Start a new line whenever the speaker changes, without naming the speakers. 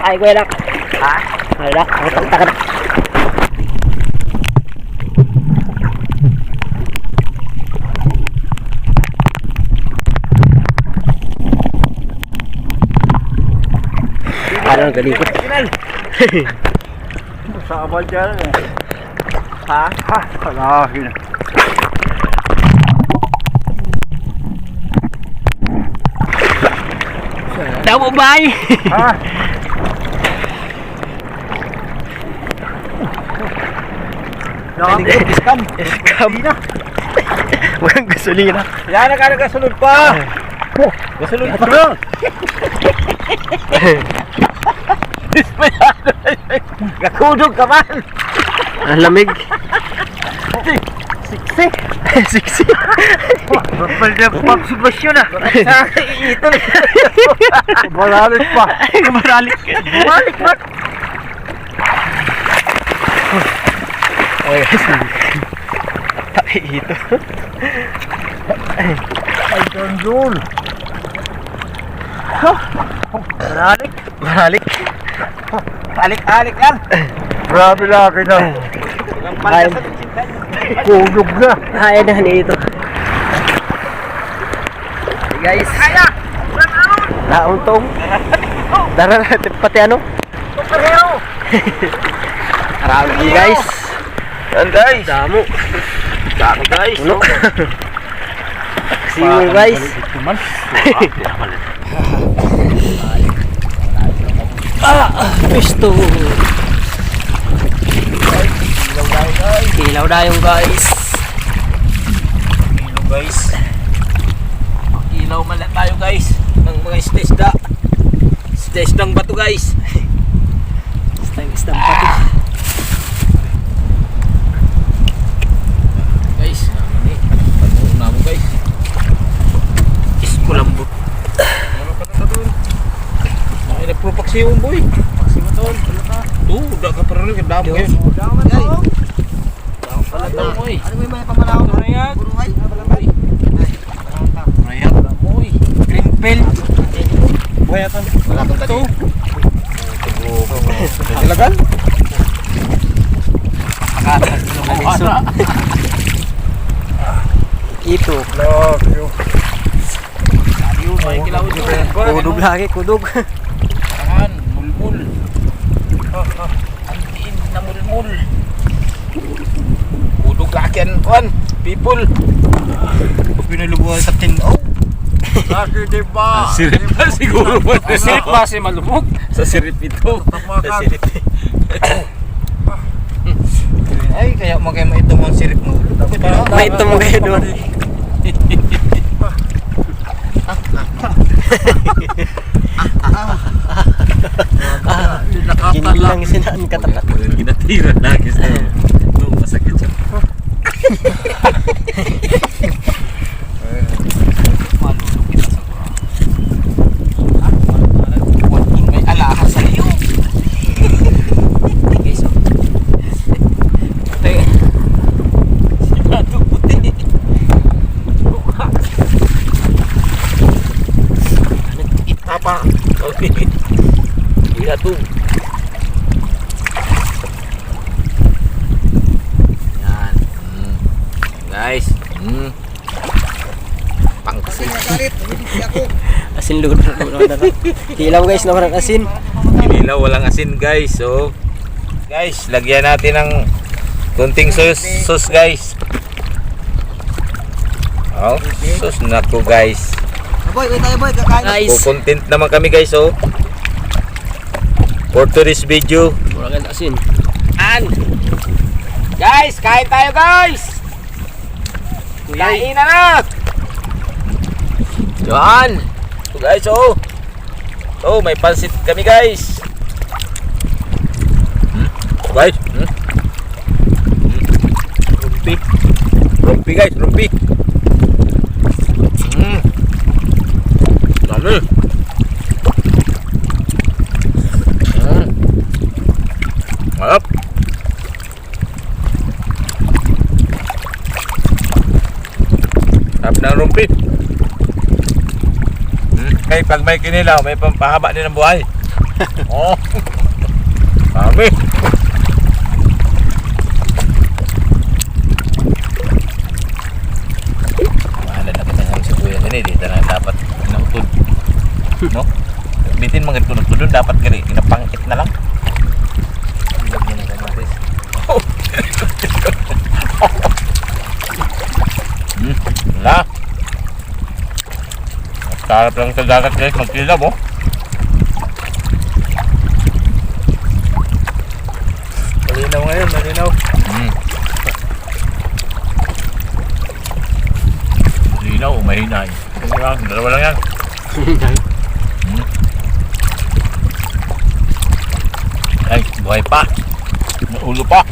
Ay, kuya Lak. Ha? Ay, Lak. Takot. Ano ganito?
Sa abal dyan eh. Ha? Ha? Kalahin.
Damo bay!
Ha?
Scam! Scam! Walang gasolina.
Yan, nagkasunod pa! Gasunod pa! Gakudog ka man!
Ang lamig.
Siksi!
Siksi.
Bapal na pag-subasyon na! Ito na! Bumalik pa!
Bumalik.
Bumalik pa!
Okay guys. Ito.
Ay, tandol! Bumalik!
Bumalik.
Alik-alik yan! Grabe laki na!
Ayun.
Kudog na!
Ayun na nito. Hey guys. Nauntong. Dara natin pati ano? Marami guys.
Yan guys!
Damo.
Dami guys!
Uno. Siwol guys. Pisto. Ilaw dayong guys.
Ilaw guys. Ilaw mala tayo guys. Ng mga isda. Isdang bato guys.
Isdang pati.
Guys, naman mo guys. Iskulambot. Ano pa na doon? Nagpropaksi yung boy. Paksi mo doon. Udah ka pa rin. Damo guys. Damo pala ito boy.
Ano may mga pamalaw?
Rayag.
Buruhay?
Rayag. Boy. Greenfield. Buhay ito. Wala itong tadi. Ilagan?
Ito.
Love you. May kilawin mo.
Kudog lagi, kudog.
Ayan, mulmul. Antiin na mulmul. Kudog laki yan, kuhan. People. Pinalubuhan sa tinaw. Laki diba? Sirip pa siguro. Sirip pa si malumog. Sa sirip ito. Sa sirip. Ay, kaya mo kayo maitong ang sirip mo.
May ito mo kayo doon. Ginibil lang sinaan katapat.
Ginatira lagi sa ito. Masakit siya. May alahas sa iyo. Sigado puti. Itapa. Sigado. Yan. Guys. Pangkasin.
Asin lugar. Hilaw guys, naman ang asin.
Kinilaw, walang asin guys. So, guys, lagyan natin ng kunting sauce guys. Oh, sauce na ko guys.
Boy, wait tayo boy, kakain.
Guys,
Content naman kami guys. So, for today's video.
wala kang asin.
Guys, kain tayo guys. Kain na. Yan. So guys, so may pansit kami guys. Guys, rumpi guys, rumpi. Dami. Malap. Sarap ng rumpi. Kaya pag may kinilaw, may pampahaba din ang buhay. Oh. Kami. Mahala na kita sa kuya gani. Dito na dapat nautod. No? Bitin mga tunod-tunod dapat gani. Ginapangit na lang. Wala. Sarap lang sa dagat guys. Magkilab oh.
Malinaw ngayon, malinaw.
Linaw, mahina eh. Dalawa lang yan. Ay, buhay pa. May ulo pa.